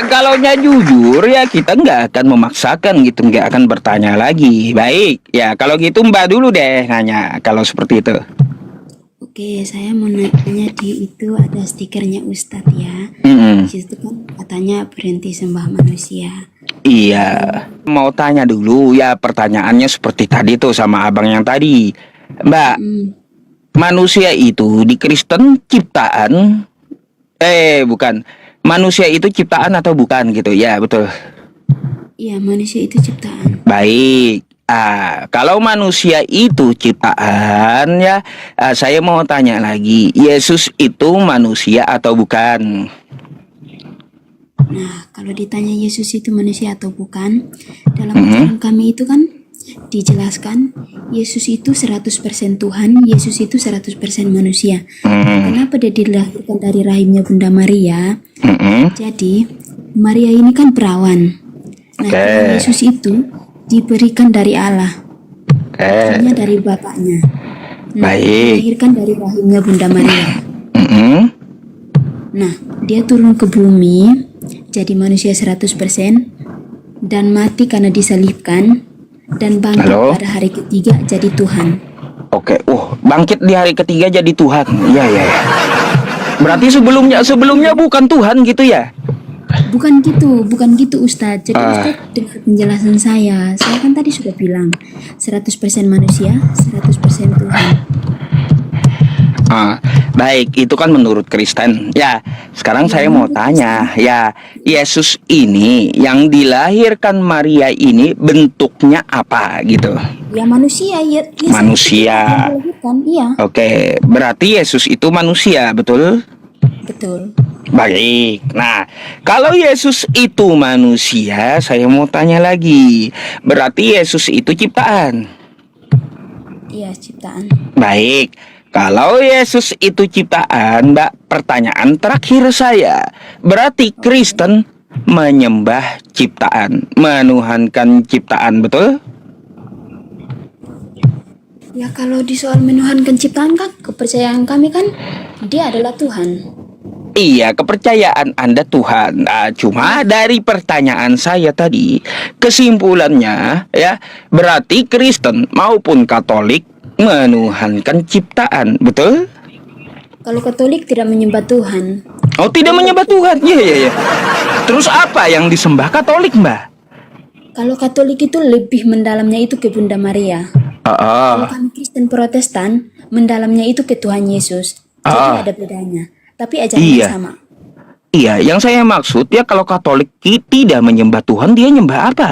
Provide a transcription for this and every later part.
Kalaunya jujur ya kita nggak akan memaksakan gitu, nggak akan bertanya lagi. Baik, ya kalau gitu Mbak dulu deh nanya kalau seperti itu. Oke, saya mau nanya di itu ada stikernya Ustadz ya. Di Mm-mm. situ kan katanya berhenti sembah manusia. Iya, Nah, mau tanya dulu ya pertanyaannya seperti tadi tuh sama abang yang tadi. Mbak, mm, manusia itu di Kristen ciptaan, bukan. Manusia itu ciptaan atau bukan gitu? Ya, betul. iya manusia itu ciptaan. Baik. Kalau manusia itu ciptaan ya, saya mau tanya lagi, Yesus itu manusia atau bukan? Nah, kalau ditanya Yesus itu manusia atau bukan, dalam Mhm. ajaran kami itu kan dijelaskan Yesus itu 100% Tuhan, Yesus itu 100% manusia. Mhm. Kenapa dia dilahirkan dari rahimnya Bunda Maria? Mhm. Jadi, Maria ini kan perawan. Nah, kalau Oke. Yesus itu diberikan dari Allah, artinya Oke. dari bapaknya. Nah, Baik. dilahirkan dari rahimnya Bunda Maria. Mhm. Nah, dia turun ke bumi jadi manusia 100% dan mati karena disalibkan dan bangkit Halo. pada hari ketiga jadi Tuhan. Oke. Bangkit di hari ketiga jadi Tuhan. Iya, iya, iya. Berarti sebelumnya bukan Tuhan gitu ya? Bukan gitu Ustadz. Jadi Ah. Ustadz dengan penjelasan saya kan tadi sudah bilang 100% manusia, 100% Tuhan. Baik, itu kan menurut Kristen. Ya, sekarang Ya, saya mau menurut tanya, Kristen. ya, Yesus ini yang dilahirkan Maria ini bentuknya apa gitu? Ya manusia, ya seperti kita yang Manusia. dilahirkan, iya. Oke, berarti Yesus itu manusia, betul? Betul. Baik. Nah, kalau Yesus itu manusia, saya mau tanya lagi. Berarti Yesus itu ciptaan. Iya, ciptaan. Baik, kalau Yesus itu ciptaan, Mbak, pertanyaan terakhir saya. Berarti Oke. Kristen menyembah ciptaan, menuhankan ciptaan, betul? Ya kalau di soal menuhankan ciptaan kan kepercayaan kami kan dia adalah Tuhan. Iya, kepercayaan Anda Tuhan. Nah, cuma Iya. dari pertanyaan saya tadi, kesimpulannya ya, berarti Kristen maupun Katolik menuhankan ciptaan, betul? Kalau Katolik tidak menyembah Tuhan. Oh, tidak Dia menyembah lebih Tuhan. Iya, iya, iya. Terus apa yang disembah Katolik, Mbak? Kalau Katolik itu lebih mendalamnya itu ke Bunda Maria. Kalau Ah, kami Kristen Protestan, mendalamnya itu ke Tuhan Yesus. Jadi ah, ada bedanya. Tapi ajarannya iya, sama. iya. Yang saya maksud ya kalau Katolik tidak menyembah Tuhan, dia nyembah apa?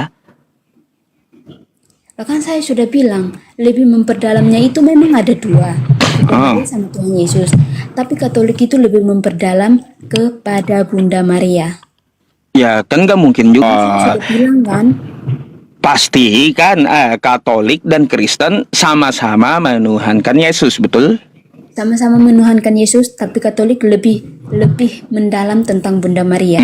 Bahkan saya sudah bilang, lebih memperdalamnya itu memang ada dua. Bunda Ah, Maria sama Tuhan Yesus. Tapi Katolik itu lebih memperdalam kepada Bunda Maria. ya kan nggak mungkin juga. Karena saya sudah bilang kan, Pasti kan Katolik dan Kristen sama-sama menuhankan Yesus, betul? sama-sama menuhankan Yesus, tapi Katolik lebih mendalam tentang Bunda Maria.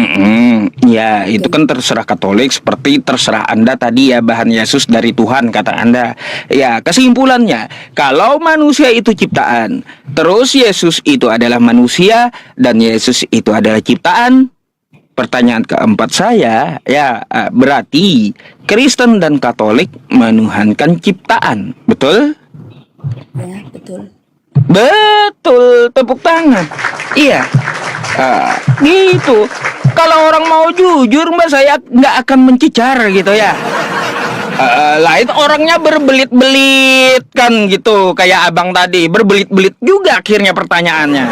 Ya, itu Oke. kan terserah Katolik seperti terserah Anda tadi ya bahan Yesus dari Tuhan kata Anda. Ya, kesimpulannya, kalau manusia itu ciptaan, terus Yesus itu adalah manusia dan Yesus itu adalah ciptaan. Pertanyaan keempat saya, ya berarti Kristen dan Katolik menuhankan ciptaan, betul? Ya, betul. Betul, tepuk tangan. Iya, gitu. Kalau orang mau jujur, Mbak, saya nggak akan mencecar gitu ya. Lain orangnya berbelit-belit kan gitu, kayak abang tadi berbelit-belit juga akhirnya pertanyaannya.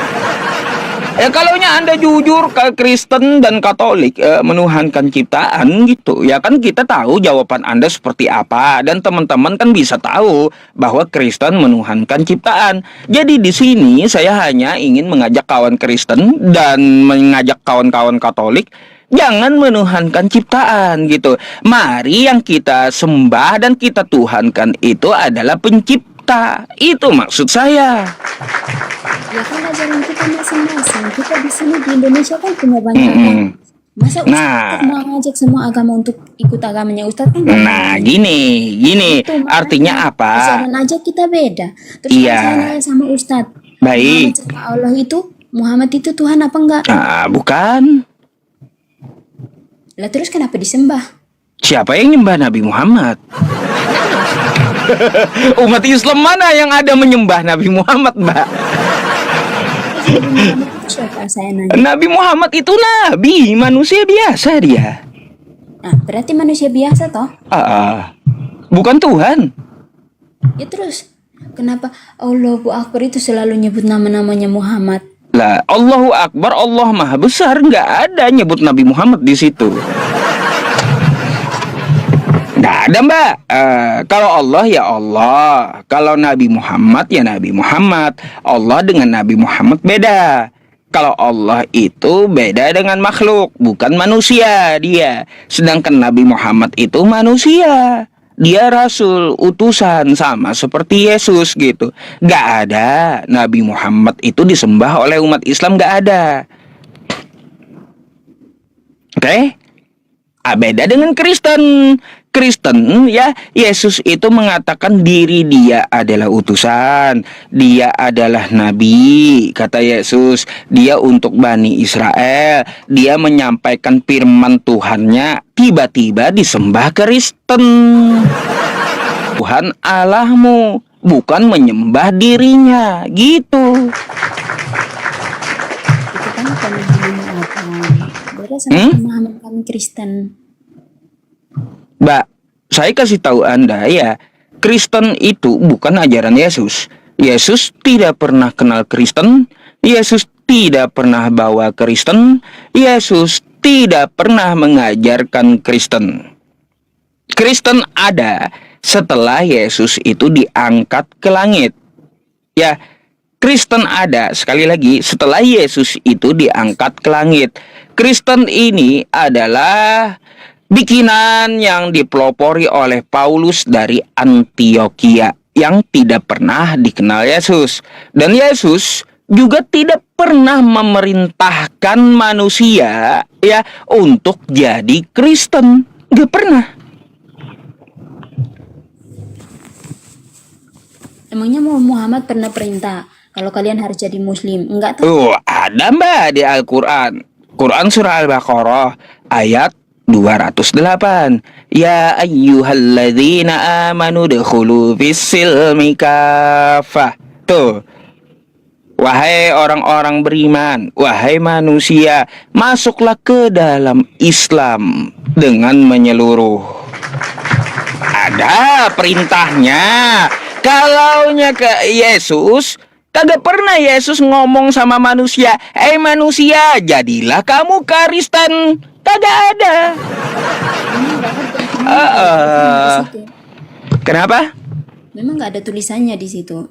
Ya kalaunya Anda jujur ke Kristen dan Katolik menuhankan ciptaan gitu, ya kan kita tahu jawaban Anda seperti apa dan teman-teman kan bisa tahu bahwa Kristen menuhankan ciptaan. Jadi di sini saya hanya ingin mengajak kawan Kristen dan mengajak kawan-kawan Katolik jangan menuhankan ciptaan gitu. Mari yang kita sembah dan kita tuhankan itu adalah pencipta. Itu maksud saya. Ya kan ajaran kita masing-masing. Kita di sini di Indonesia kan punya banyak agama. Mm-mm. Masa Ustadz Nah, mau ngajak semua agama untuk ikut agamanya Ustadz kan nggak Nah, mungkin. gini, Itu artinya makanya apa? ajaran aja kita beda. Terus kalau saya Iya, nanya sama Ustadz, Muhammad baik. sama Allah itu Muhammad itu Tuhan apa enggak? Bukan. Lah terus kenapa disembah? Siapa yang nyembah Nabi Muhammad? Umat Islam mana yang ada menyembah Nabi Muhammad, Mbak? Nabi Muhammad itu siapa, saya nanya? Nabi Muhammad itu nabi, manusia biasa dia. Nah, berarti manusia biasa toh? Bukan Tuhan. Ya terus, kenapa Allahu Akbar itu selalu nyebut nama-namanya Muhammad? Lah, Allahu Akbar, Allah Maha Besar, nggak ada nyebut Nabi Muhammad di situ. Nggak ada, Mbak. Kalau Allah ya Allah, kalau Nabi Muhammad ya Nabi Muhammad. Allah dengan Nabi Muhammad beda. Kalau Allah itu beda dengan makhluk, bukan manusia dia. Sedangkan Nabi Muhammad itu manusia. Dia rasul, utusan, sama seperti Yesus gitu. Gak ada Nabi Muhammad itu disembah oleh umat Islam, gak ada. Oke? Beda dengan Kristen. Kristen ya, Yesus itu mengatakan diri dia adalah utusan, dia adalah nabi, kata Yesus. Dia untuk Bani Israel, dia menyampaikan firman Tuhannya, tiba-tiba disembah Kristen. Tuhan Allahmu, bukan menyembah dirinya, gitu. Itu kan pemahaman apa? Beda sama pemahaman kami Kristen. Mbak, saya kasih tahu Anda ya, Kristen itu bukan ajaran Yesus. Yesus tidak pernah kenal Kristen. Yesus tidak pernah bawa Kristen. Yesus tidak pernah mengajarkan Kristen. Kristen ada setelah Yesus itu diangkat ke langit. Ya, Kristen ada sekali lagi setelah Yesus itu diangkat ke langit. Kristen ini adalah bikinan yang dipelopori oleh Paulus dari Antioquia yang tidak pernah dikenal Yesus. Dan Yesus juga tidak pernah memerintahkan manusia ya untuk jadi Kristen. Gak pernah. Emangnya Muhammad pernah perintah kalau kalian harus jadi muslim? Enggak tahu. Ada, Mbak, di Al-Quran. Quran surah Al-Baqarah ayat 208. Ya ayyuhalladzina amanu dukhulu fis-silmi kafah. Tuh. Wahai orang-orang beriman, wahai manusia, masuklah ke dalam Islam dengan menyeluruh. Ada perintahnya. Kalaunya ke Yesus, kagak pernah Yesus ngomong sama manusia, manusia, jadilah kamu Kristen." Kagak ada. Kenapa? Memang nggak ada tulisannya di situ.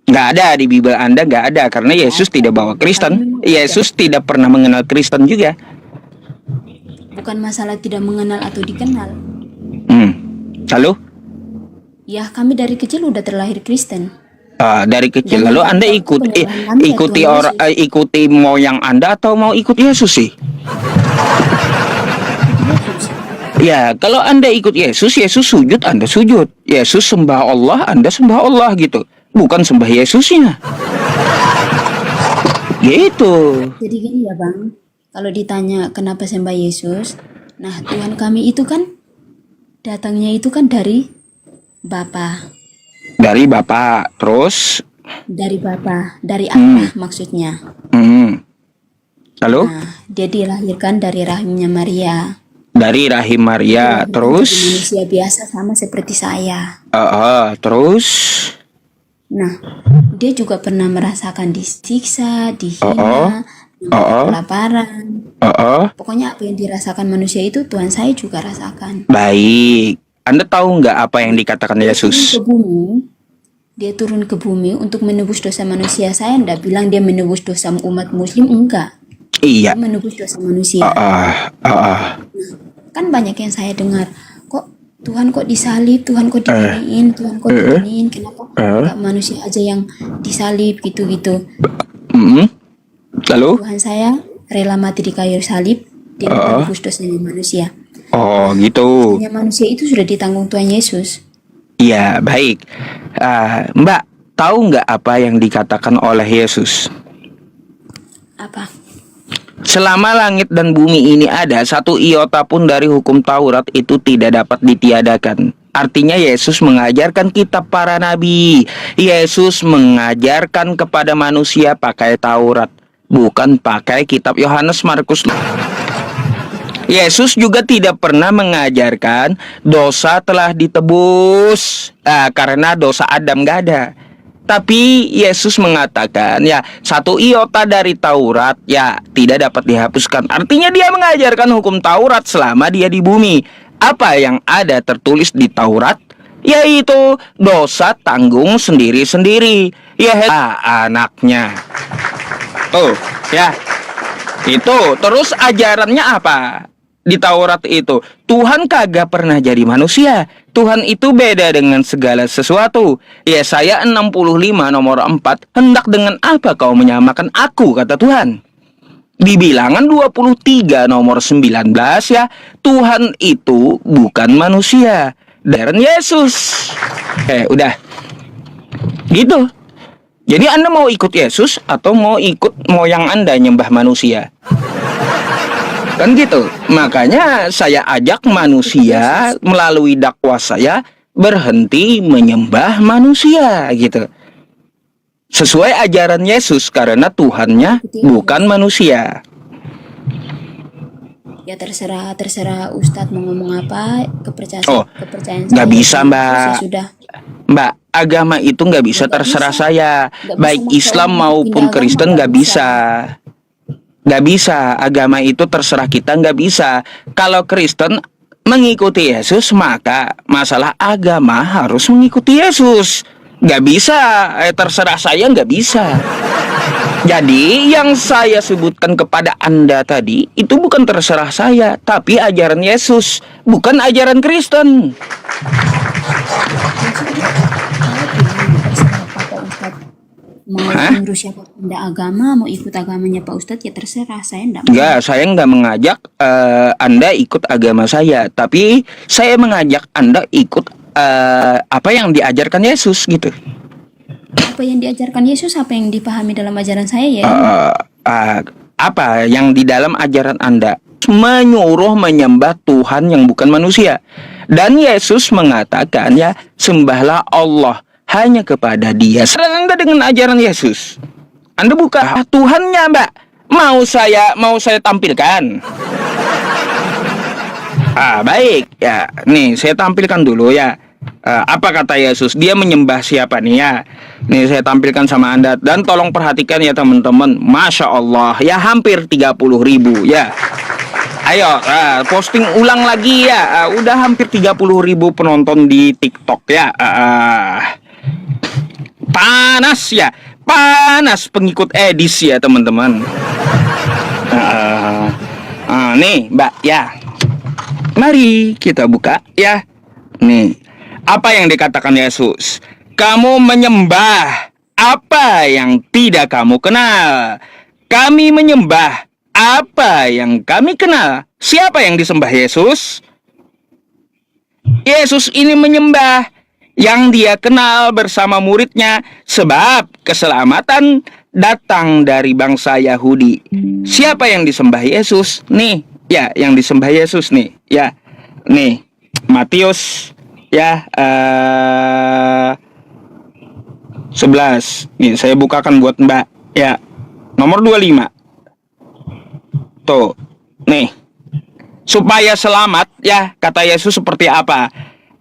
Nggak ada di Bible Anda, nggak ada, karena Yesus tidak bawa Kristen. Yesus tidak pernah mengenal Kristen juga. Bukan masalah tidak mengenal atau dikenal. Lalu? Ya, kami dari kecil udah terlahir Kristen. Dari kecil. Lalu Anda ikuti moyang Anda atau mau ikut Yesus sih? Ya, kalau Anda ikut Yesus, Yesus sujud, Anda sujud. Yesus sembah Allah, Anda sembah Allah gitu. Bukan sembah Yesusnya. Gitu. Jadi gini ya Bang, kalau ditanya kenapa sembah Yesus, nah Tuhan kami itu kan datangnya itu kan dari Bapa. Dari Bapa, terus? Dari Bapa, dari Allah maksudnya. Lalu? Nah, dia dilahirkan dari rahimnya Maria. Dari rahim Maria, terus? Manusia biasa sama seperti saya. Terus? Nah, dia juga pernah merasakan disiksa, dihina, kelaparan. Pokoknya apa yang dirasakan manusia itu Tuhan saya juga rasakan. Baik. Anda tahu nggak apa yang dikatakan Yesus? Dia turun ke bumi untuk menebus dosa manusia. Saya nggak bilang dia menebus dosa umat muslim, enggak. Iya. Dia menebus dosa manusia. Kan banyak yang saya dengar, kok Tuhan kok disalib, Tuhan kok diginiin, Tuhan kok diginiin, kenapa nggak manusia aja yang disalib gitu-gitu. Lalu? Tuhan saya rela mati di kayu salib, dia menebus dosanya manusia. Gitu. Dosanya manusia itu sudah ditanggung Tuhan Yesus. Iya, baik. Mbak, tahu nggak apa yang dikatakan oleh Yesus? Apa? Selama langit dan bumi ini ada, satu iota pun dari hukum Taurat itu tidak dapat ditiadakan. Artinya Yesus mengajarkan kitab para nabi. Yesus mengajarkan kepada manusia pakai Taurat, bukan pakai kitab Yohanes, Markus. Yesus juga tidak pernah mengajarkan dosa telah ditebus karena dosa Adam gak ada. Tapi Yesus mengatakan ya satu iota dari Taurat ya tidak dapat dihapuskan. Artinya dia mengajarkan hukum Taurat selama dia di bumi. Apa yang ada tertulis di Taurat? Yaitu dosa tanggung sendiri-sendiri. Ya anaknya. Tuh ya. Itu terus ajarannya apa? Di Taurat itu Tuhan kagak pernah jadi manusia. Tuhan itu beda dengan segala sesuatu. Yesaya 65 nomor 4, hendak dengan apa kau menyamakan aku, kata Tuhan. Di Bilangan 23 nomor 19 ya, Tuhan itu bukan manusia. Dan Yesus. Udah. Gitu. Jadi Anda mau ikut Yesus atau mau ikut moyang Anda nyembah manusia? Kan gitu. Makanya saya ajak manusia melalui dakwah saya berhenti menyembah manusia gitu. Sesuai ajaran Yesus karena Tuhannya bukan manusia. Ya terserah Ustadz mau ngomong apa, kepercayaan saya. Nggak bisa, Mbak. Sudah. Mbak, agama itu nggak bisa terserah saya. Baik Islam maupun Kristen nggak bisa. Nggak bisa, agama itu terserah kita, nggak bisa. Kalau Kristen mengikuti Yesus, maka masalah agama harus mengikuti Yesus. Nggak bisa, terserah saya nggak bisa. Jadi yang saya sebutkan kepada Anda tadi, itu bukan terserah saya, tapi ajaran Yesus, bukan ajaran Kristen. Mau menurut siapa pindah agama, mau ikut agamanya Pak Ustadz ya terserah, saya enggak. Enggak, saya enggak mengajak Anda ikut agama saya, tapi saya mengajak Anda ikut apa yang diajarkan Yesus gitu. Apa yang diajarkan Yesus, apa yang dipahami dalam ajaran saya ya? Apa yang di dalam ajaran Anda? Menyuruh menyembah Tuhan yang bukan manusia. Dan Yesus mengatakan ya, sembahlah Allah hanya kepada Dia. Sedang Anda dengan ajaran Yesus, Anda bukan Tuhannya, Mbak. Mau saya tampilkan. Baik ya. Nih saya tampilkan dulu ya. Apa kata Yesus? Dia menyembah siapa nih ya? Nih saya tampilkan sama Anda. Dan tolong perhatikan ya teman-teman. Masya Allah ya, hampir 30.000 ya. Ayo posting ulang lagi ya. Udah hampir 30.000 penonton di TikTok ya. Panas ya, panas pengikut Edis ya teman-teman. Nih Mbak ya, mari kita buka ya. Nih, apa yang dikatakan Yesus? Kamu menyembah apa yang tidak kamu kenal. Kami menyembah apa yang kami kenal. Siapa yang disembah Yesus? Yesus ini menyembah yang dia kenal bersama muridnya, sebab keselamatan datang dari bangsa Yahudi. Siapa yang disembah Yesus? Nih, ya, yang disembah Yesus nih, ya. Nih, Matius ya 11. Nih, saya bukakan buat Mbak ya. Nomor 25. Tuh. Nih. Supaya selamat ya, kata Yesus seperti apa?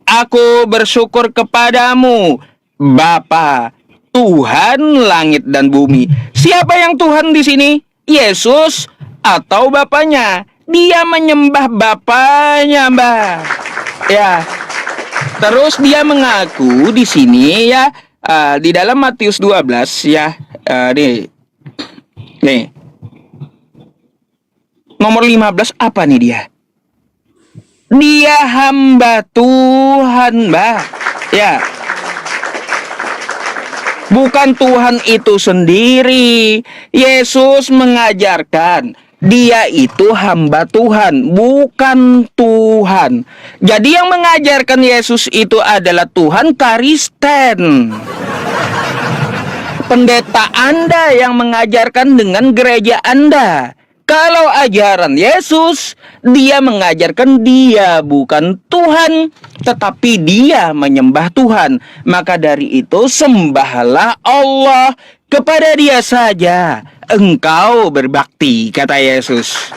Aku bersyukur kepadamu, Bapa, Tuhan langit dan bumi. Siapa yang Tuhan di sini? Yesus atau Bapaknya? Dia menyembah Bapaknya, Mbak. Ya. Terus dia mengaku di sini ya, di dalam Matius 12 ya, nih. Nomor 15 apa nih dia? Dia hamba Tuhan, Mbak. Ya. Bukan Tuhan itu sendiri. Yesus mengajarkan dia itu hamba Tuhan, bukan Tuhan. Jadi yang mengajarkan Yesus itu adalah Tuhan Kristen. Pendeta Anda yang mengajarkan dengan gereja Anda. Kalau ajaran Yesus, dia mengajarkan dia bukan Tuhan, tetapi dia menyembah Tuhan. Maka dari itu sembahlah Allah, kepada dia saja engkau berbakti, kata Yesus.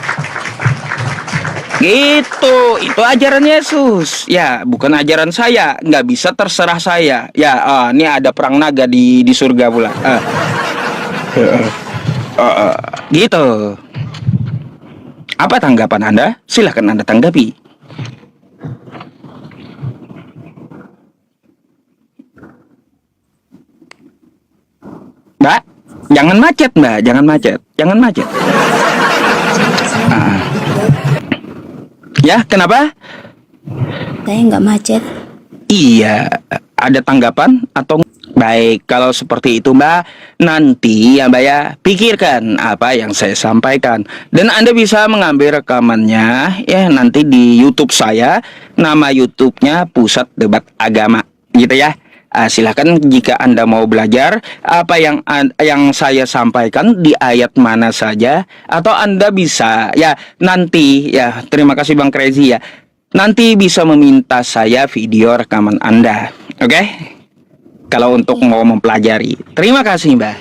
Gitu, itu ajaran Yesus. Ya, bukan ajaran saya. Nggak bisa terserah saya. Ya, ini ada perang naga di surga pula. Gitu. Apa tanggapan Anda? Silahkan Anda tanggapi. Mbak, jangan macet, Mbak. Jangan macet. Jangan macet. Ya, kenapa? Saya nggak macet. Iya, ada tanggapan atau baik, kalau seperti itu Mbak, nanti ya Mbak ya, pikirkan apa yang saya sampaikan. Dan Anda bisa mengambil rekamannya ya nanti di YouTube saya, nama YouTube-nya Pusat Debat Agama, gitu ya. Silahkan jika Anda mau belajar apa yang saya sampaikan di ayat mana saja, atau Anda bisa ya nanti ya, terima kasih Bang Crazy ya, nanti bisa meminta saya video rekaman Anda, oke? Kalau untuk mau mempelajari. Terima kasih Mbak.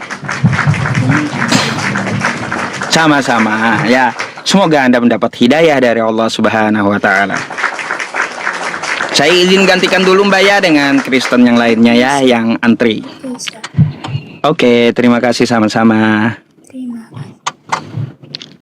Sama-sama ya. Semoga Anda mendapat hidayah dari Allah Subhanahu wa taala. Saya izin gantikan dulu Mbak ya dengan Kristen yang lainnya ya, yang antri. Oke, terima kasih sama-sama.